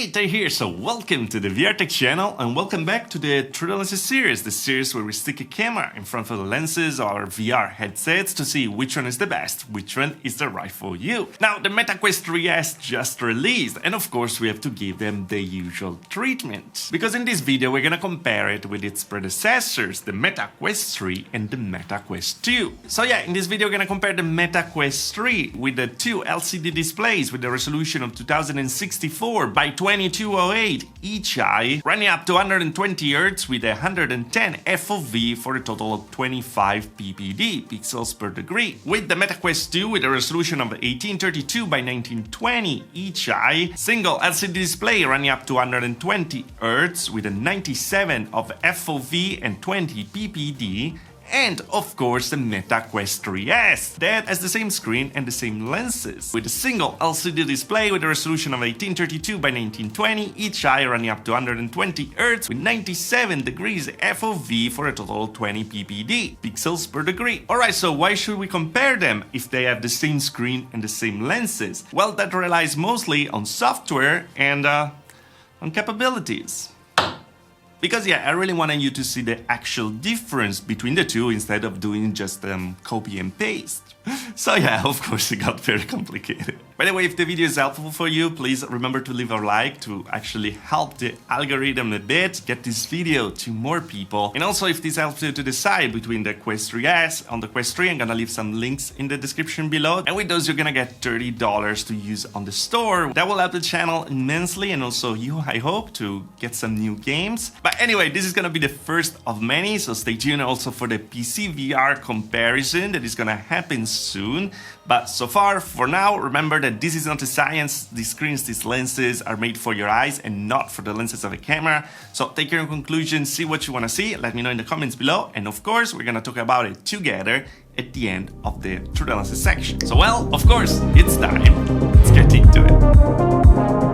Hey, Ty here, so welcome to the VR channel and welcome back to the True Lenses series, the series where we stick a camera in front of the lenses or VR headsets to see which one is the best, which one is the right for you. Now, the MetaQuest 3S just released and of course we have to give them the usual treatment. Because in this video we're gonna compare it with its predecessors, the MetaQuest 3 and the MetaQuest 2. So yeah, in this video we're gonna compare the MetaQuest 3 with the two LCD displays with the resolution of 2064 by 2208 each eye, running up to 120 Hz with 110 FOV for a total of 25 ppd, pixels per degree. With the MetaQuest 2 with a resolution of 1832 by 1920 each eye, single LCD display running up to 120 Hz with a 97 of FOV and 20 ppd, and of course the MetaQuest 3S, that has the same screen and the same lenses, with a single LCD display with a resolution of 1832 by 1920, each eye running up to 120 Hz with 97 degrees FOV for a total of 20 ppd, pixels per degree. Alright, so why should we compare them if they have the same screen and the same lenses? Well, that relies mostly on software and on capabilities. Because yeah, I really wanted you to see the actual difference between the two instead of doing just copy and paste. So yeah, of course it got very complicated. By the way, if the video is helpful for you, please remember to leave a like to actually help the algorithm a bit, get this video to more people. And also if this helps you to decide between the Quest 3S on the Quest 3, I'm gonna leave some links in the description below. And with those you're gonna get $30 to use on the store. That will help the channel immensely and also you, I hope, to get some new games. But anyway, this is gonna be the first of many, so stay tuned also for the PC VR comparison that is gonna happen soon. But so far, for now, remember that this is not a science. These screens, these lenses are made for your eyes and not for the lenses of a camera. So take your conclusion, see what you want to see, let me know in the comments below. And of course, we're gonna talk about it together at the end of the True Lenses section. So well, of course, it's time. Let's get into it.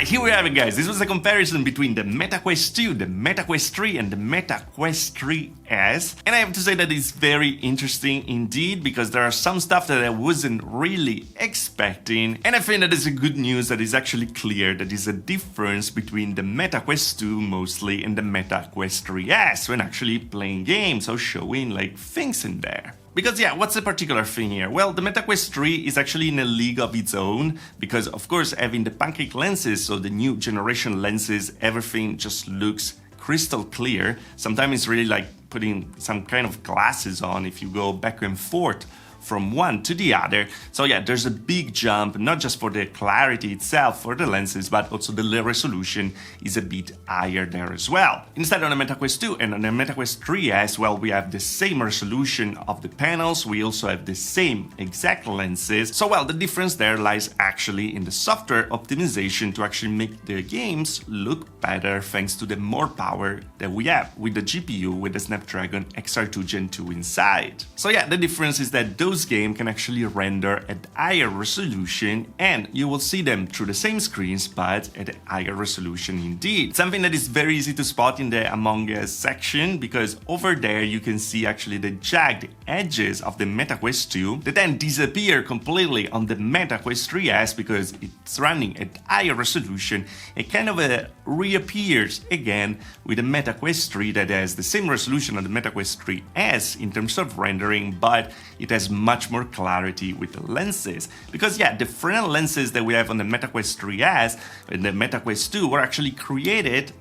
Alright, here we have it, guys. This was a comparison between the MetaQuest 2, the MetaQuest 3 and the MetaQuest 3S. And I have to say that it's very interesting indeed, because there are some stuff that I wasn't really expecting. And I think that it's a good news that it's actually clear that there's a difference between the MetaQuest 2 mostly and the MetaQuest 3S when actually playing games or showing like things in there. Because yeah, what's the particular thing here? Well, the MetaQuest 3 is actually in a league of its own, because of course having the pancake lenses, so the new generation lenses, everything just looks crystal clear. Sometimes it's really like putting some kind of glasses on if you go back and forth from one to the other. So yeah, there's a big jump, not just for the clarity itself for the lenses, but also the resolution is a bit higher there as well. Instead on the MetaQuest 2 and on the MetaQuest 3S, well, we have the same resolution of the panels, we also have the same exact lenses. So well, the difference there lies actually in the software optimization to actually make the games look better thanks to the more power that we have with the GPU with the Snapdragon XR2 Gen 2 inside. So yeah, the difference is that those games can actually render at higher resolution, and you will see them through the same screens but at a higher resolution indeed. Something that is very easy to spot in the Among Us section, because over there you can see actually the jagged edges of the MetaQuest 2 that then disappear completely on the MetaQuest 3S because it's running at higher resolution. It kind of reappears again with the MetaQuest 3 that has the same resolution on the MetaQuest 3S in terms of rendering, but it has much more clarity with the lenses. Because yeah, the Fresnel lenses that we have on the MetaQuest 3S and the MetaQuest 2 were actually created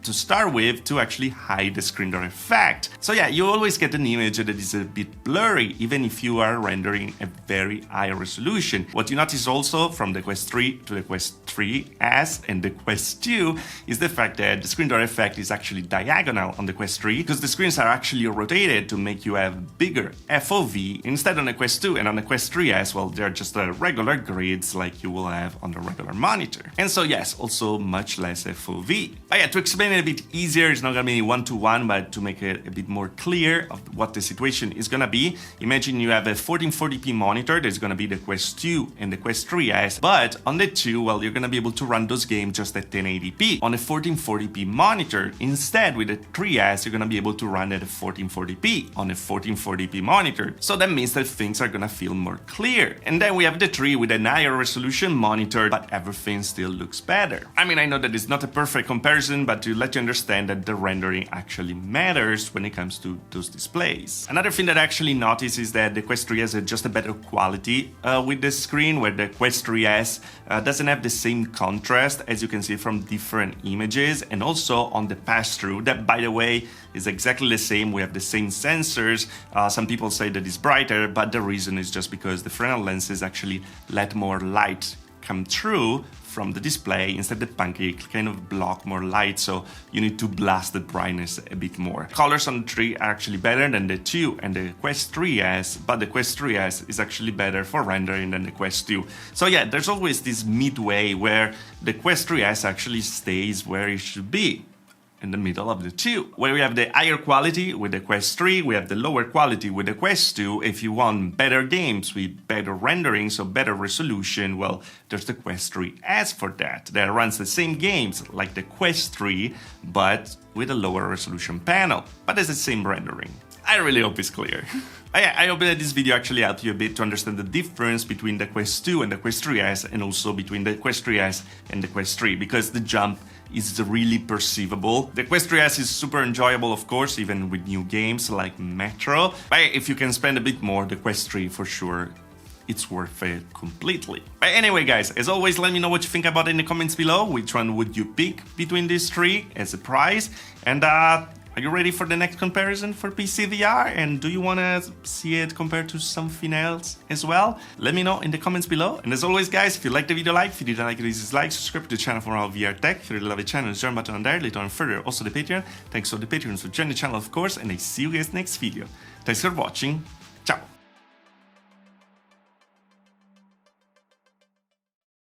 to start with to actually hide the screen door effect. So yeah, you always get an image that is a bit blurry even if you are rendering a very high resolution. What you notice also from the Quest 3 to the Quest 3S and the Quest 2 is the fact that the screen door effect is actually diagonal on the Quest 3, because the screens are actually rotated to make you have bigger FOV. Instead on the Quest 2 and on the Quest 3S, well, they're just regular grids like you will have on the regular monitor. And so yes, also much less FOV. But yeah, to explain it a bit easier, it's not gonna be one-to-one, but to make it a bit more clear of what the situation is gonna be, imagine you have a 1440p monitor. There's gonna be the Quest 2 and the Quest 3S, but on the 2, well, you're gonna be able to run those games just at 1080p on a 1440p monitor. Instead, with the 3S, you're gonna be able to run at a 1440p on a 1440p monitor. So that means that things are gonna feel more clear. And then we have the 3 with a higher resolution monitor, but everything still looks better. I mean, I know that it's not a perfect comparison, but to let you understand that the rendering actually matters when it comes to those displays. Another thing that I actually noticed is that the Quest 3 has just a better quality with the screen, where the Quest 3S doesn't have the same contrast as you can see from different images, and also on the pass-through, that by the way is exactly the same. We have the same sensors. Some people say that it's brighter, but the reason is just because the Fresnel lenses actually let more light come through from the display. Instead, the pancake kind of block more light, so you need to blast the brightness a bit more. Colors on the 3 are actually better than the 2 and the Quest 3S, but the Quest 3S is actually better for rendering than the Quest 2. So yeah, there's always this midway where the Quest 3S actually stays where it should be, in the middle of the 2. Where we have the higher quality with the Quest 3, we have the lower quality with the Quest 2. If you want better games with better rendering, so better resolution, well, there's the Quest 3S for that. That runs the same games like the Quest 3, but with a lower resolution panel, but has the same rendering. I really hope it's clear. I hope that this video actually helped you a bit to understand the difference between the Quest 2 and the Quest 3S, and also between the Quest 3S and the Quest 3, because the jump is really perceivable. The Quest 3S is super enjoyable, of course, even with new games like Metro. But if you can spend a bit more, the Quest 3 for sure, it's worth it completely. But anyway, guys, as always, let me know what you think about it in the comments below. Which one would you pick between these 3 as a prize? And are you ready for the next comparison for PC VR? And do you want to see it compared to something else as well? Let me know in the comments below. And as always, guys, if you liked the video, like. If you didn't like it, dislike. Subscribe to the channel for more VR tech. If you really love the channel, there's a join button on there. Later on further, also the Patreon. Thanks to the Patreons for joining the channel, of course. And I see you guys next video. Thanks for watching.